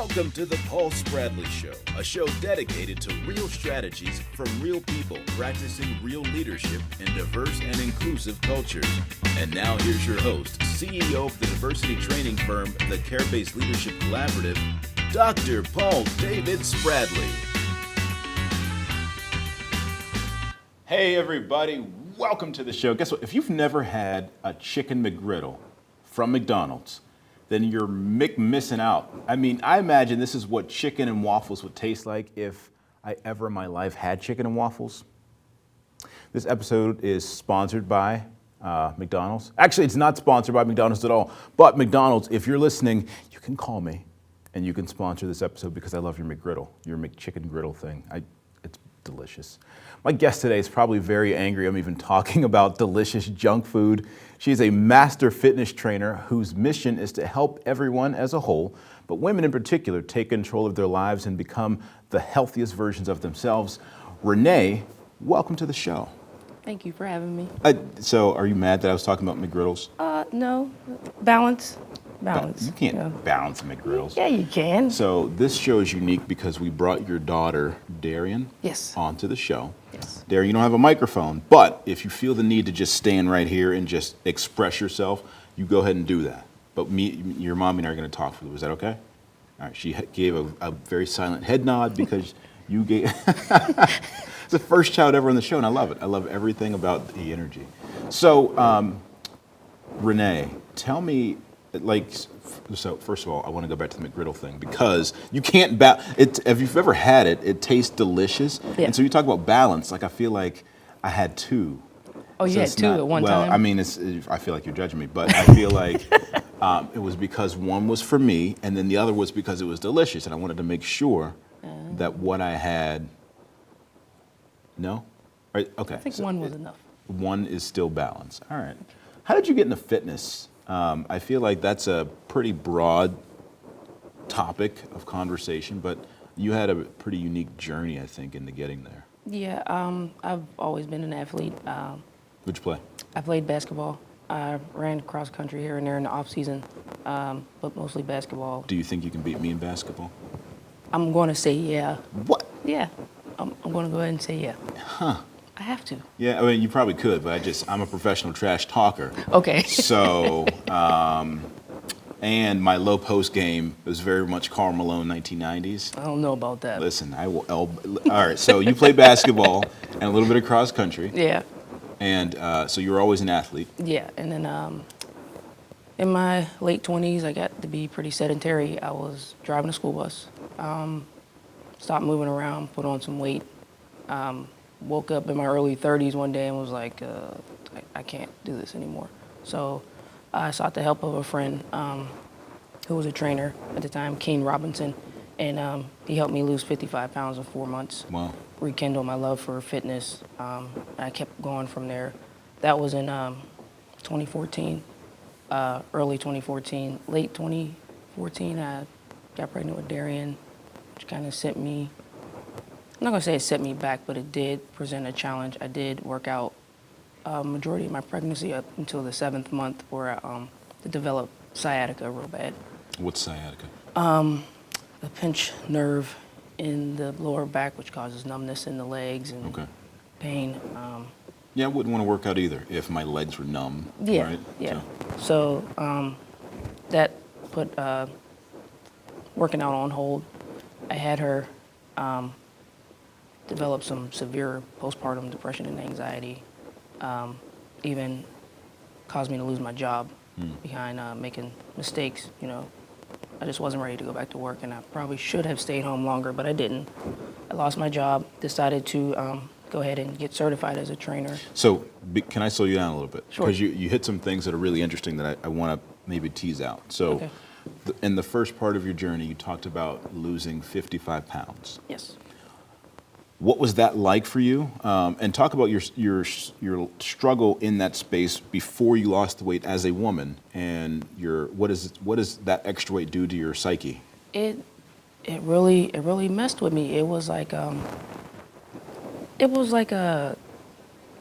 Welcome to the Paul Spradley Show, a show dedicated to real strategies from real people practicing real leadership in diverse and inclusive cultures. And now here's your host, CEO of the diversity training firm, the Care-Based Leadership Collaborative, Dr. Paul David Spradley. Hey everybody, welcome to the show. Guess what? If you've never had a chicken McGriddle from McDonald's, then you're missing out. I mean, I imagine this is what chicken and waffles would taste like if I ever in my life had chicken and waffles. This episode is sponsored by McDonald's. Actually, it's not sponsored by McDonald's at all, but McDonald's, if you're listening, you can call me and you can sponsor this episode because I love your McGriddle, your McChicken griddle thing. It's delicious. My guest today is probably very angry I'm even talking about delicious junk food. She is a master fitness trainer whose mission is to help everyone as a whole, but women in particular, take control of their lives and become the healthiest versions of themselves. Renee, welcome to the show. Thank you for having me. So are you mad that I was talking about McGriddles? No. Balance. You can't balance McGriddles. Yeah, you can. So this show is unique because we brought your daughter, Darian, Yes. onto the show. Yes. Darian, you don't have a microphone, but if you feel the need to just stand right here and just express yourself, you go ahead and do that. But your mom and I are going to talk for you. Is that okay? All right. She gave a very silent head nod because you gave... It's the first child ever on the show, and I love it. I love everything about the energy. So, Renee, tell me... So first of all, I want to go back to the McGriddle thing because you can't if you've ever had it, it tastes delicious. Yeah. And so you talk about balance. Like I feel like I had two. Oh, you So had it's two at one time? Well, I mean, I feel like you're judging me, but I feel like it was because one was for me, and then the other was because it was delicious, and I wanted to make sure that what I had. No, right? Okay. I think one was enough. One is still balanced. All right. How did you get into fitness? I feel like that's a pretty broad topic of conversation, but you had a pretty unique journey, I think, into getting there. Yeah, I've always been an athlete. What'd you play? I played basketball. I ran cross country here and there in the off season, but mostly basketball. Do you think you can beat me in basketball? I'm going to say yeah. What? Yeah, I'm going to go ahead and say yeah. Huh. I have to. Yeah, I mean, you probably could, but I'm a professional trash talker. Okay. So, and my low post game was very much Karl Malone 1990s. I don't know about that. Listen, I will. All right, so you play basketball and a little bit of cross country. Yeah. And so you were always an athlete. Yeah, and then in my late 20s, I got to be pretty sedentary. I was driving a school bus, stopped moving around, put on some weight. Woke up in my early 30s one day and was like, I can't do this anymore. So I sought the help of a friend who was a trainer at the time, Kane Robinson, and he helped me lose 55 pounds in 4 months. Wow. Rekindle my love for fitness. I kept going from there. That was in 2014, early 2014. Late 2014, I got pregnant with Darian, which kind of sent me, I'm not going to say it set me back, but it did present a challenge. I did work out majority of my pregnancy up until the 7th month where I developed sciatica real bad. What's sciatica? The pinched nerve in the lower back, which causes numbness in the legs and pain. Yeah, I wouldn't want to work out either if my legs were numb. Yeah, right? yeah. So that put working out on hold. I had her develop some severe postpartum depression and anxiety, even caused me to lose my job behind making mistakes. You know, I just wasn't ready to go back to work, and I probably should have stayed home longer, but I didn't. I lost my job, decided to go ahead and get certified as a trainer. So can I slow you down a little bit? Sure. Because you hit some things that are really interesting that I want to maybe tease out. So in the first part of your journey, you talked about losing 55 pounds. Yes. What was that like for you? And talk about your struggle in that space before you lost the weight as a woman, and what does that extra weight do to your psyche? It really messed with me. It was like a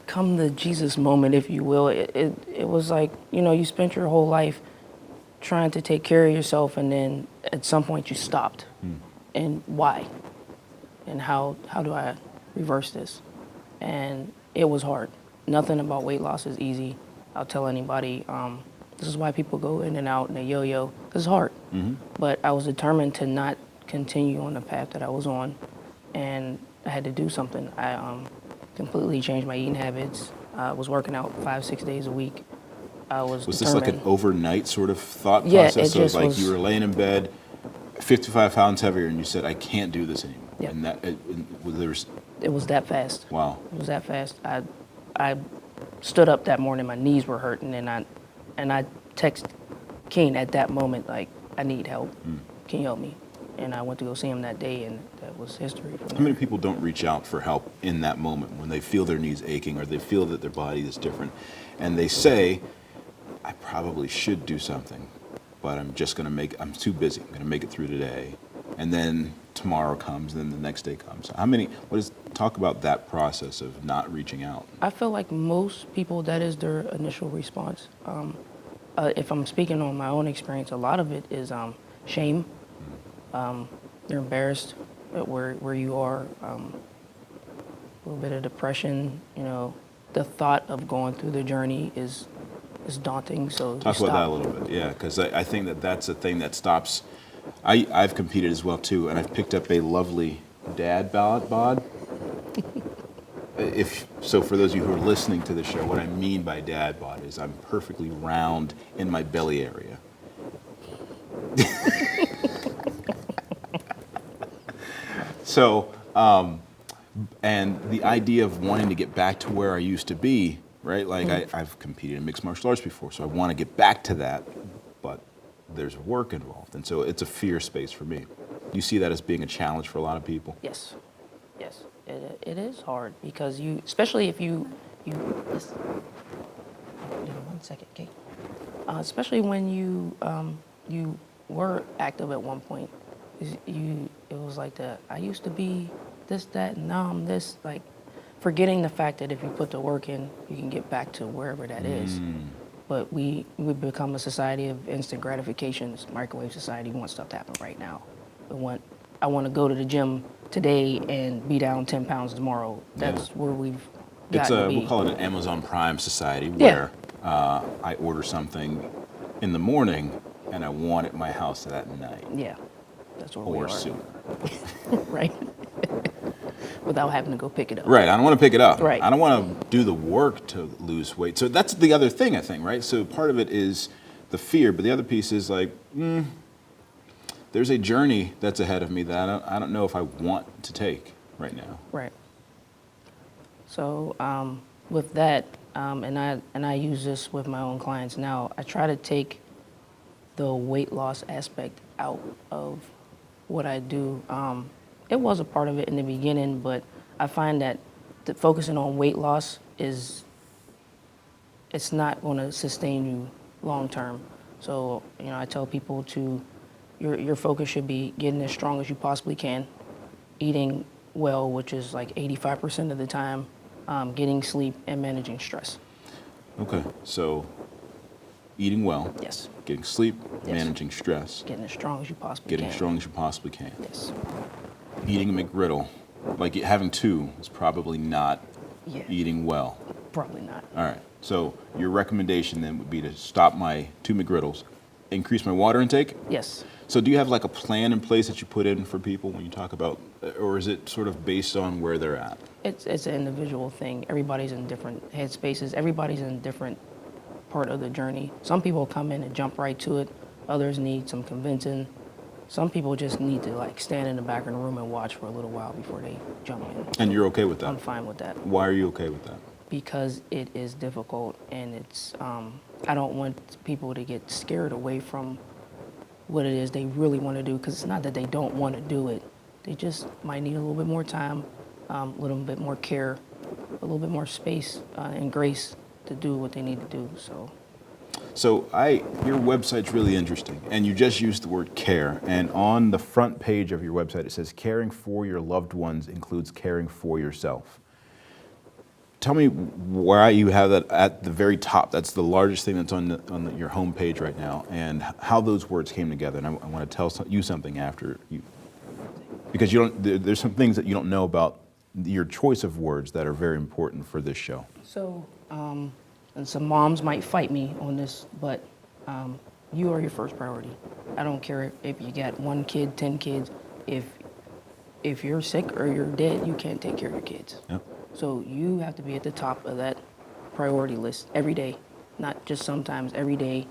come to Jesus moment, if you will. It was like, you know, you spent your whole life trying to take care of yourself, and then at some point you stopped. And why? And how do I reverse this? And it was hard. Nothing about weight loss is easy. I'll tell anybody, this is why people go in and out and they yo-yo. It's hard. But I was determined to not continue on the path that I was on, and I had to do something. I completely changed my eating habits. I was working out 5-6 days a week. I was this like an overnight sort of thought Yeah, process? it So just like was- you were laying in bed, 55 pounds heavier, and you said, I can't do this anymore. Yeah. And there's, It was that fast. wow. It was that fast. I stood up that morning, my knees were hurting, and I texted Keen at that moment, like, I need help. Can you help me? And I went to go see him that day, and that was history from How there. many people don't reach out for help in that moment when they feel their knees aching or they feel that their body is different, and they say, I probably should do something, but I'm too busy. I'm going to make it through today. And then tomorrow comes, and then the next day comes. Talk about that process of not reaching out. I feel like most people, that is their initial response. If I'm speaking on my own experience, a lot of it is shame. You're embarrassed at where you are. A little bit of depression. You know, the thought of going through the journey is daunting. So Talk about that a little bit, yeah, because I think that's a thing that stops. I've competed as well too, and I've picked up a lovely dad bod. For those of you who are listening to the show, what I mean by dad bod is I'm perfectly round in my belly area. So, and the idea of wanting to get back to where I used to be, right? Like I've competed in mixed martial arts before, so I want to get back to that, but there's work involved, and so it's a fear space for me. You see that as being a challenge for a lot of people? Yes, it is hard because especially if you. Yes. Hold on 1 second, Kate. Especially when you were active at one point. It was like I used to be this, that, and now I'm this. Like, forgetting the fact that if you put the work in, you can get back to wherever that is. But we become a society of instant gratifications, microwave society. We want stuff to happen right now. I want to go to the gym today and be down 10 pounds tomorrow. That's where we've gotten to be. We'll call it an Amazon Prime society Yeah. where I order something in the morning and I want it in my house that night Yeah, that's where we or are. sooner. Right? Without having to go pick it up. Right, I don't want to pick it up. Right. I don't want to do the work to lose weight. So that's the other thing, I think, right? So part of it is the fear, but the other piece is like, there's a journey that's ahead of me that I don't know if I want to take right now. Right. So with that, and I use this with my own clients now, I try to take the weight loss aspect out of what I do. It was a part of it in the beginning, but I find that focusing on weight loss it's not going to sustain you long term. So, I tell people your focus should be getting as strong as you possibly can, eating well, which is like 85% of the time, getting sleep, and managing stress. Okay, so eating well, Yes. getting sleep, Yes. managing stress, Getting as strong as you possibly getting can. strong as you possibly can. Yes. Eating a McGriddle, like having two, is probably not Yeah. eating well. Probably not. All right, so your recommendation then would be to stop my 2 McGriddles, increase my water intake? Yes. So do you have like a plan in place that you put in for people when you talk about, or is it sort of based on where they're at? It's an individual thing. Everybody's in different headspaces. Everybody's in a different part of the journey. Some people come in and jump right to it. Others need some convincing. Some people just need to like stand in the back of the room and watch for a little while before they jump in. And you're okay with that? I'm fine with that Why are you okay with that? because it is difficult, and it's I don't want people to get scared away from what it is they really want to do, because it's not that they don't want to do it. They just might need a little bit more time, a little bit more care, a little bit more space and grace to do what they need to do. So your website's really interesting, and you just used the word care, and on the front page of your website it says caring for your loved ones includes caring for yourself. tell me why you have that at the very top. That's the largest thing that's on your homepage right now, and how those words came together. And I want to tell you something after you, because you don't. There's some things that you don't know about your choice of words that are very important for this show. So, and some moms might fight me on this, but you are your first priority. I don't care if you got 1 kid, 10 kids. If you're sick or you're dead, you can't take care of your kids. Yep. So you have to be at the top of that priority list every day, not just sometimes. Every day,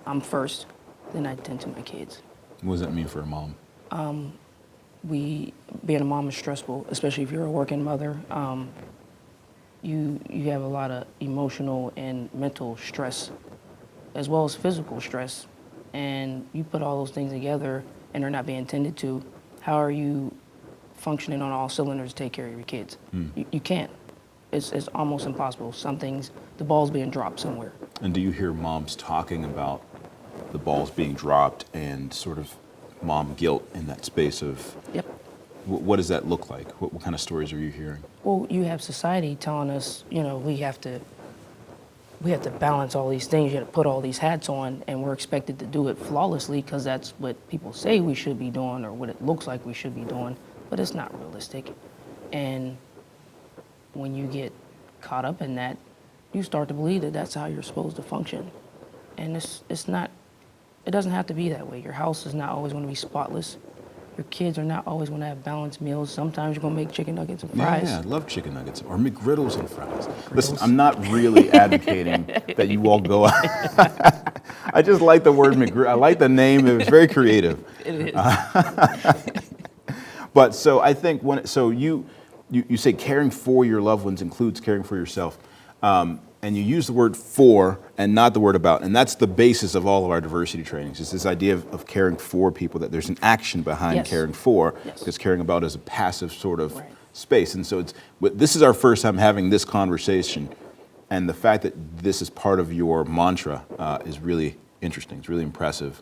I'm first, then I tend to my kids. What does that mean for a mom? Being a mom is stressful, especially if you're a working mother. You have a lot of emotional and mental stress, as well as physical stress, and you put all those things together and they're not being tended to. How are you functioning on all cylinders to take care of your kids? You can't. It's almost impossible. Some things, the ball's being dropped somewhere. And do you hear moms talking about the balls being dropped and sort of mom guilt in that space of? Yep. What does that look like? What kind of stories are you hearing? Well, you have society telling us, we have to balance all these things. You have to put all these hats on, and we're expected to do it flawlessly because that's what people say we should be doing or what it looks like we should be doing, but it's not realistic. And when you get caught up in that, you start to believe that that's how you're supposed to function. And it's not, it doesn't have to be that way. Your house is not always going to be spotless. Your kids are not always going to have balanced meals. Sometimes you're going to make chicken nuggets and fries. Yeah, I love chicken nuggets or McGriddles and fries. Listen, I'm not really advocating that you all go out. I just like the word McGriddle. I like the name. It was very creative. It is. But so I think you say caring for your loved ones includes caring for yourself. And you use the word for and not the word about. And that's the basis of all of our diversity trainings. It's this idea of caring for people, that there's an action behind Yes. caring for, Yes. because caring about is a passive sort of Right. space. And so this is our first time having this conversation. And the fact that this is part of your mantra is really interesting. It's really impressive.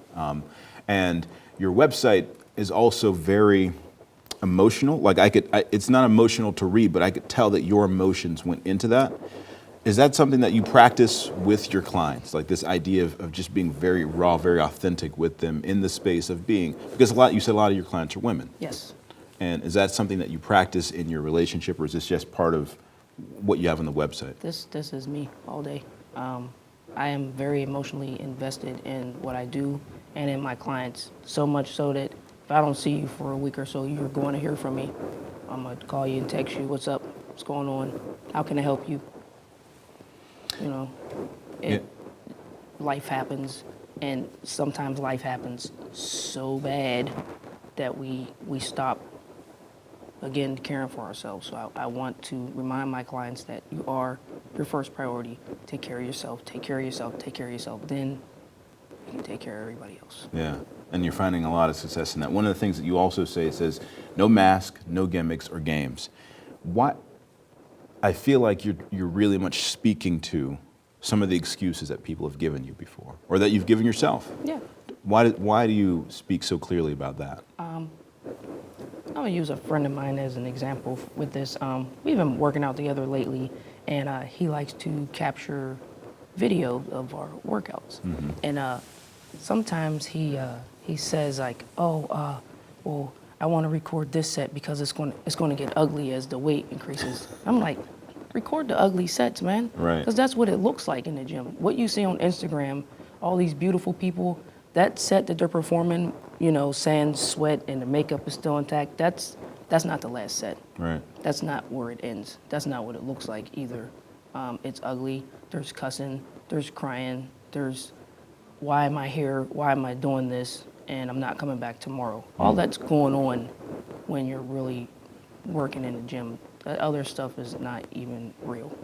And your website is also very emotional. Like it's not emotional to read, but I could tell that your emotions went into that. Is that something that you practice with your clients? Like this idea of just being very raw, very authentic with them in the space of being, because you said a lot of your clients are women. Yes. And is that something that you practice in your relationship, or is this just part of what you have on the website? This is me all day. I am very emotionally invested in what I do and in my clients, so much so that if I don't see you for a week or so, you're going to hear from me. I'm going to call you and text you, what's up, what's going on, how can I help you? Life happens, and sometimes life happens so bad that we stop, again, caring for ourselves. So I want to remind my clients that you are your first priority. Take care of yourself, take care of yourself, take care of yourself. Then you can take care of everybody else. Yeah, and you're finding a lot of success in that. One of the things that you also say, it says, no mask, no gimmicks or games. What? I feel like you're really much speaking to some of the excuses that people have given you before, or that you've given yourself. Yeah. Why do you speak so clearly about that? I'm gonna use a friend of mine as an example with this. We've been working out together lately, and he likes to capture video of our workouts. Mm-hmm. And sometimes he says like, well, I want to record this set because it's going to get ugly as the weight increases. I'm like, record the ugly sets, man. Right. Because that's what it looks like in the gym. What you see on Instagram, all these beautiful people, that set that they're performing, sand, sweat, and the makeup is still intact, that's not the last set. Right. That's not where it ends. That's not what it looks like either. It's ugly. There's cussing. There's crying. There's, why am I here? Why am I doing this? And I'm not coming back tomorrow. All that's going on when you're really working in the gym. That other stuff is not even real.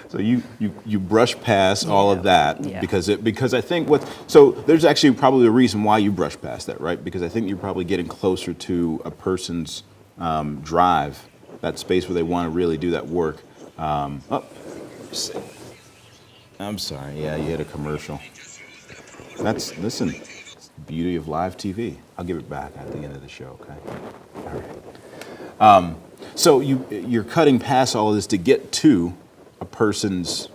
So you brush past all of that Yeah. because I think so there's actually probably a reason why you brush past that, right? Because I think you're probably getting closer to a person's drive, that space where they want to really do that work. I'm sorry, yeah, you had a commercial. Listen, it's the beauty of live TV. I'll give it back at the end of the show, okay? All right. So you're cutting past all of this to get to a person's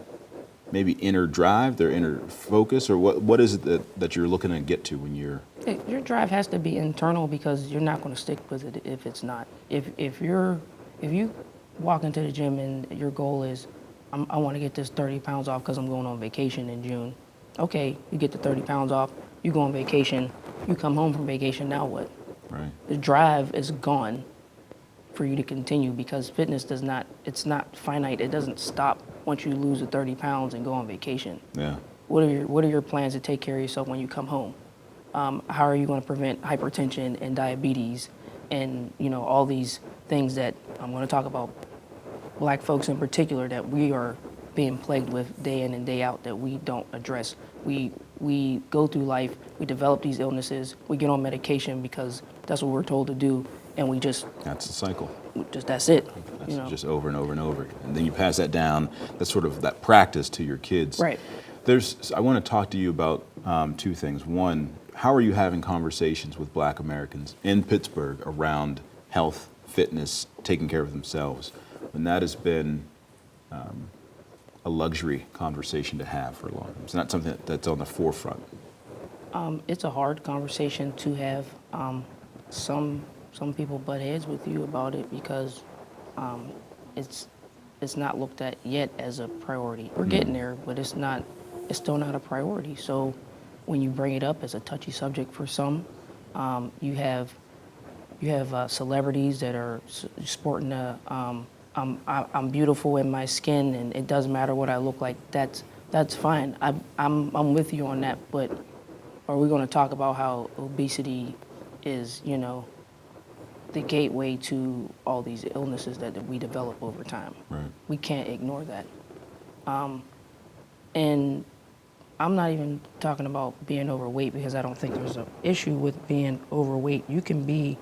maybe inner drive, their inner focus, or what is it that you're looking to get to when you're... Your drive has to be internal because you're not going to stick with it if it's not. If you walk into the gym and your goal is, I want to get this 30 pounds off because I'm going on vacation in June. Okay, you get the 30 pounds off, you go on vacation, you come home from vacation, now what? Right. The drive is gone for you to continue because fitness it's not finite. It doesn't stop once you lose the 30 pounds and go on vacation. Yeah. What are your plans to take care of yourself when you come home? How are you going to prevent hypertension and diabetes and, all these things that I'm going to talk about, black folks in particular, that we are being plagued with day in and day out that we don't address. We go through life, we develop these illnesses, we get on medication because that's what we're told to do, and we just... That's the cycle. That's it. That's just over and over and over. And then you pass that down, that's sort of that practice to your kids. Right. I want to talk to you about two things. One, how are you having conversations with black Americans in Pittsburgh around health, fitness, taking care of themselves, when that has been a luxury conversation to have for a long time? It's not something that's on the forefront. It's a hard conversation to have. Some people butt heads with you about it because it's not looked at yet as a priority. We're getting there, but it's still not a priority. So when you bring it up as a touchy subject for some, you have celebrities that are sporting I'm beautiful in my skin and it doesn't matter what I look like. That's fine. I'm with you on that. But are we going to talk about how obesity is, the gateway to all these illnesses that we develop over time? Right. We can't ignore that. And I'm not even talking about being overweight because I don't think there's an issue with being overweight. You can be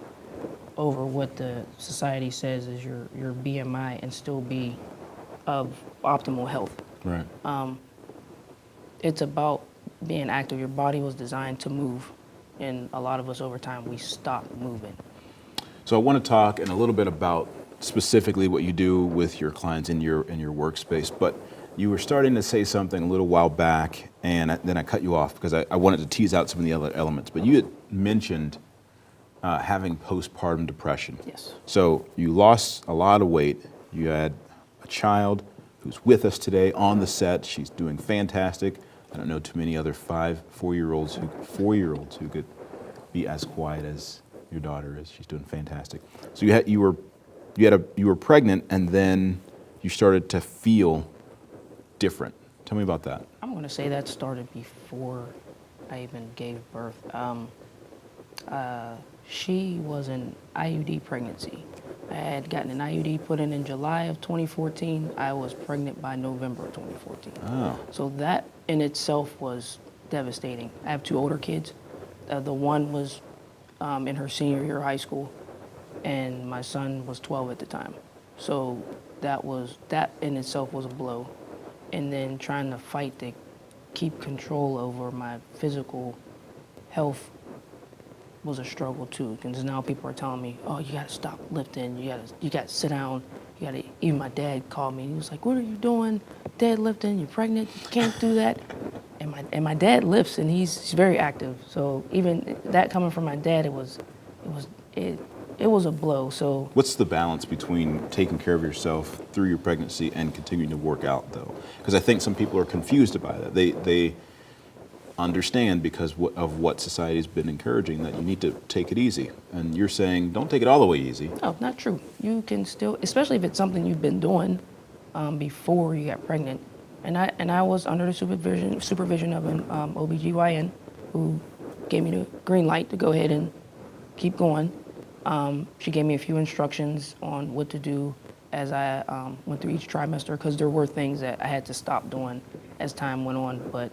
over what the society says is your BMI and still be of optimal health. Right. It's about being active. Your body was designed to move, and a lot of us over time, we stop moving. So I want to talk in a little bit about specifically what you do with your clients in your workspace, but you were starting to say something a little while back, and then I cut you off because I wanted to tease out some of the other elements. But you had mentioned having postpartum depression. Yes. So you lost a lot of weight. You had a child who's with us today on the set. She's doing fantastic. I don't know too many other four-year-olds who could be as quiet as your daughter is. She's doing fantastic. So you were pregnant, and then you started to feel different. Tell me about that. I'm going to say that started before I even gave birth. She was an IUD pregnancy. I had gotten an IUD put in July of 2014. I was pregnant by November of 2014. Oh. So that in itself was devastating. I have two older kids. The one was in her senior year of high school, and my son was 12 at the time. So that in itself was a blow. And then trying to fight to keep control over my physical health was a struggle too, because now people are telling me, oh, you gotta stop lifting, you gotta sit down, even my dad called me, he was like, what are you doing, deadlifting, you're pregnant, you can't do that. And my dad lifts and he's very active, so even that coming from my dad, it was a blow. So what's the balance between taking care of yourself through your pregnancy and continuing to work out, though? Because I think some people are confused by that. They understand because of what society's been encouraging that you need to take it easy. And you're saying don't take it all the way easy. No, not true. You can still, especially if it's something you've been doing before you got pregnant. And I was under the supervision of an OBGYN who gave me the green light to go ahead and keep going. She gave me a few instructions on what to do as I went through each trimester, because there were things that I had to stop doing as time went on, but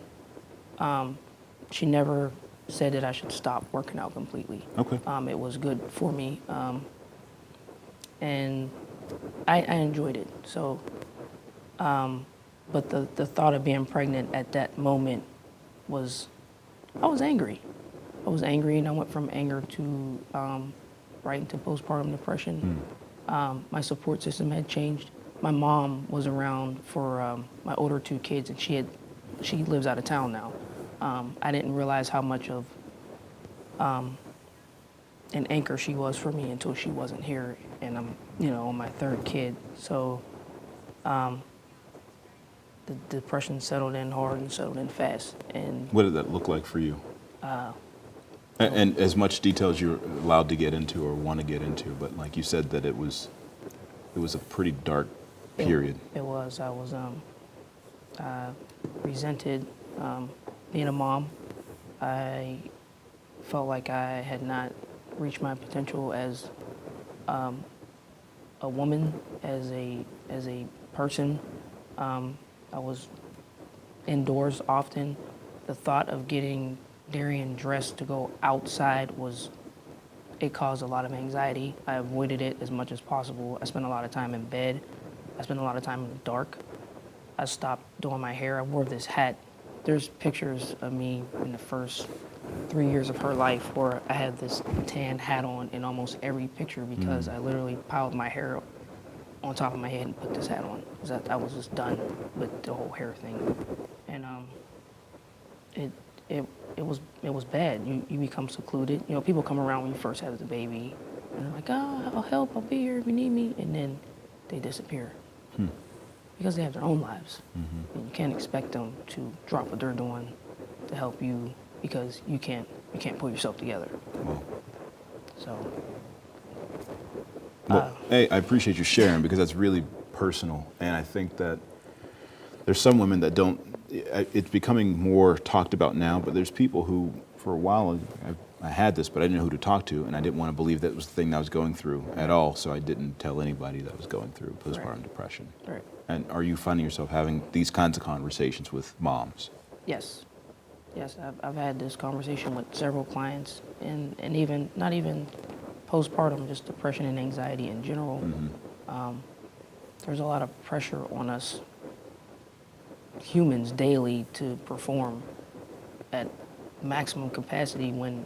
she never said that I should stop working out completely. Okay. It was good for me, and I enjoyed it. So, but the thought of being pregnant at that moment I was angry. I was angry, and I went from anger to right into postpartum depression. My support system had changed. My mom was around for my older two kids, and she lives out of town now. I didn't realize how much of an anchor she was for me until she wasn't here, and I'm, on my third kid. So the depression settled in hard and settled in fast. And What did that look like for you? And as much detail as you're allowed to get into or want to get into, but like you said that it was a pretty dark period. It was. I was resented being a mom. I felt like I had not reached my potential as a woman, as a person. I was indoors often. The thought of getting Darian dressed to go outside it caused a lot of anxiety. I avoided it as much as possible. I spent a lot of time in bed. I spent a lot of time in the dark. I stopped doing my hair. I wore this hat. There's pictures of me in the first 3 years of her life where I had this tan hat on in almost every picture because I literally piled my hair on top of my head and put this hat on. I was just done with the whole hair thing. And it was bad. You become secluded. People come around when you first have the baby, and they're like, "Oh, I'll help. I'll be here if you need me," and then they disappear because they have their own lives, and you can't expect them to drop what they're doing to help you because you can't pull yourself together. Well, So. hey, I appreciate you sharing because that's really personal, and I think that there's some women that don't. It's becoming more talked about now, but there's people who, for a while, I had this, but I didn't know who to talk to, and I didn't want to believe that was the thing that I was going through at all, so I didn't tell anybody that I was going through postpartum depression. Right. And are you finding yourself having these kinds of conversations with moms? Yes. I've had this conversation with several clients, and even not even postpartum, just depression and anxiety in general. There's a lot of pressure on us humans daily to perform at maximum capacity when,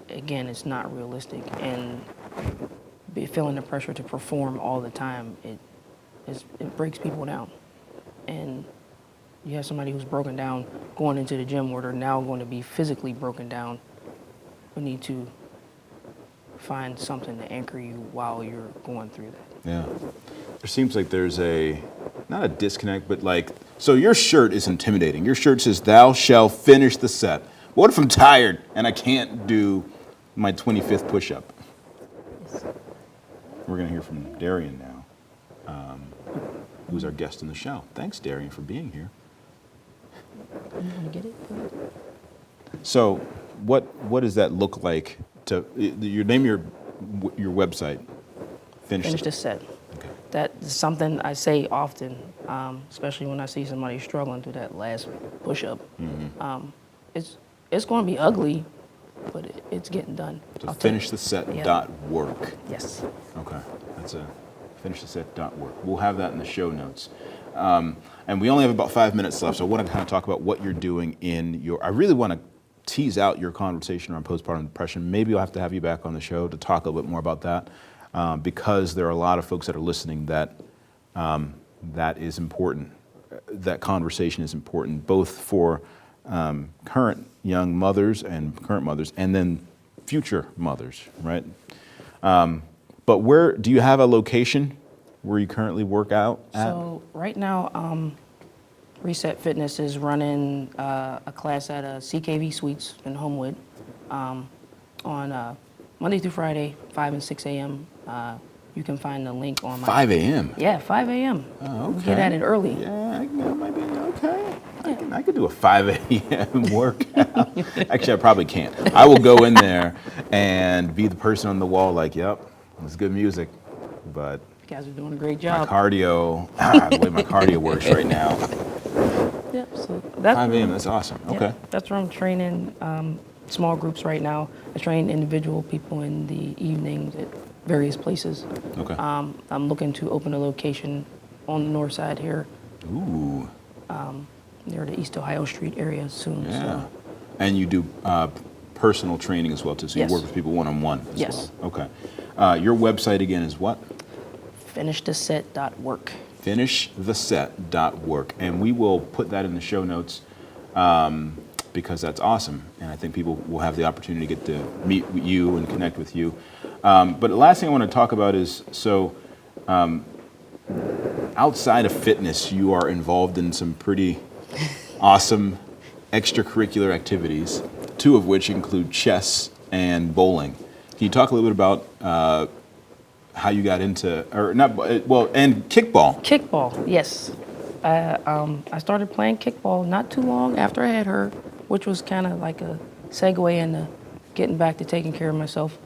again, it's not realistic. And feeling the pressure to perform all the time, it breaks people down. And you have somebody who's broken down going into the gym where they're now going to be physically broken down. We need to find something to anchor you while you're going through that. Yeah. There seems like there's not a disconnect, but so your shirt is intimidating. Your shirt says, "Thou shalt finish the set." What if I'm tired and I can't do my 25th push-up? Yes. We're going to hear from Darian now, who's our guest in the show. Thanks, Darian, for being here. You want to get it? So what does that look like you name your website? Finish the set. Okay. That is something I say often, especially when I see somebody struggling through that last push-up. It's going to be ugly, but it's getting done. So finishtheset.work. Yes. Okay, that's finishtheset.work. We'll have that in the show notes. And we only have about 5 minutes left, so I want to kind of talk about what you're doing I really want to tease out your conversation around postpartum depression. Maybe I'll have to have you back on the show to talk a little bit more about that, because there are a lot of folks that are listening that is important. That conversation is important, both for current young mothers and current mothers, and then future mothers, right? But where do you have a location where you currently work out at? So right now, Reset Fitness is running a class at CKV Suites in Homewood on Monday through Friday, 5 and 6 a.m. You can find the link on my... 5 a.m.? Yeah, 5 a.m. Oh, okay. We get at it early. Yeah, that might be okay. I could do a 5 a.m. workout. Actually, I probably can't. I will go in there and be the person on the wall like, yep, it's good music, but... You guys are doing a great job. My cardio, the way my cardio works right now. Yep, so that's 5 a.m., that's awesome. Yeah, Okay. that's where I'm training small groups right now. I train individual people in the evenings at various places. Okay. I'm looking to open a location on the north side here. Ooh. Near the East Ohio Street area soon. Yeah. So. And you do personal training as well, too, so Yes. you work with people one-on-one as Yes. well. Okay. Your website again is what? finishtheset.work. Finishtheset.work. And we will put that in the show notes because that's awesome. And I think people will have the opportunity to get to meet you and connect with you. But the last thing I want to talk about is, outside of fitness, you are involved in some pretty awesome extracurricular activities, two of which include chess and bowling. Can you talk a little bit about how you got into, and kickball? Kickball, yes. I started playing kickball not too long after I had her, which was kind of like a segue into getting back to taking care of myself.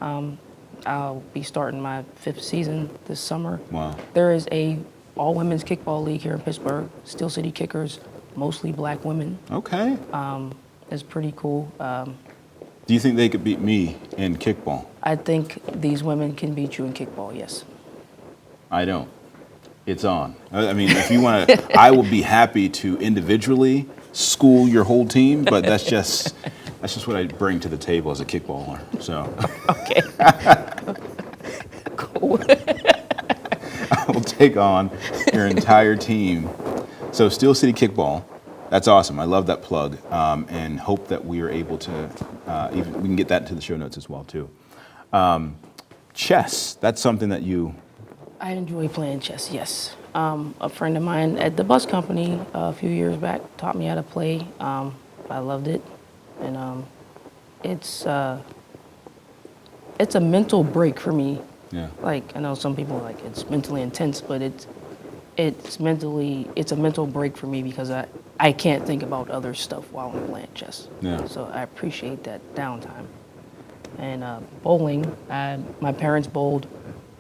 I'll be starting my 5th season this summer. Wow. There is a all-women's kickball league here in Pittsburgh, Steel City Kickers, mostly black women. Okay. It's pretty cool. Do you think they could beat me in kickball? I think these women can beat you in kickball, yes. I don't. It's on. I mean, if you want to, I will be happy to individually school your whole team, but that's just what I bring to the table as a kickballer. So. Okay. Cool. I will take on your entire team. So Steel City Kickball, that's awesome. I love that plug, and hope that we are able to we can get that into the show notes as well too. Chess, that's something that you. I enjoy playing chess, yes. A friend of mine at the bus company a few years back taught me how to play. I loved it, and it's a mental break for me. Yeah. Like, I know some people like it's mentally intense, but it's a mental break for me because I can't think about other stuff while I'm playing chess. Yeah. So I appreciate that downtime. And bowling, my parents bowled.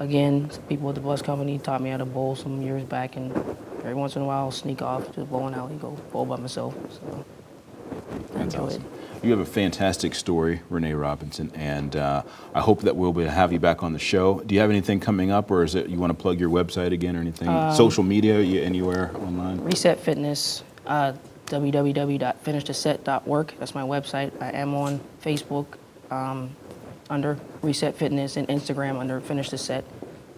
Again, people at the bus company taught me how to bowl some years back, and every once in a while I'll sneak off to the bowling alley, go bowl by myself. So I That's enjoy awesome. it. You have a fantastic story, Renee Robinson, and I hope that we'll be able to have you back on the show. Do you have anything coming up, or is it you want to plug your website again or anything? Social media, anywhere online? Reset Fitness, www.finishtheset.work. That's my website. I am on Facebook under Reset Fitness and Instagram under Finish the Set.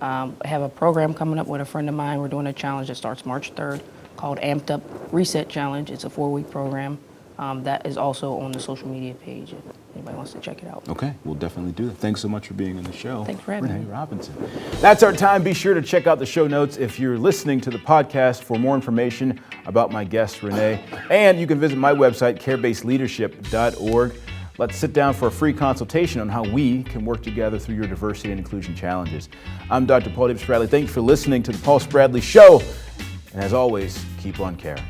I have a program coming up with a friend of mine. We're doing a challenge that starts March 3rd called Amped Up Reset Challenge. It's a 4-week program. That is also on the social media page if anybody wants to check it out. Okay, we'll definitely do that. Thanks so much for being on the show. Thanks for having Renee me. Robinson. That's our time. Be sure to check out the show notes if you're listening to the podcast for more information about my guest, Renee. And you can visit my website, carebasedleadership.org. Let's sit down for a free consultation on how we can work together through your diversity and inclusion challenges. I'm Dr. Paul David Spradley. Thank you for listening to the Paul Spradley Show. And as always, keep on caring.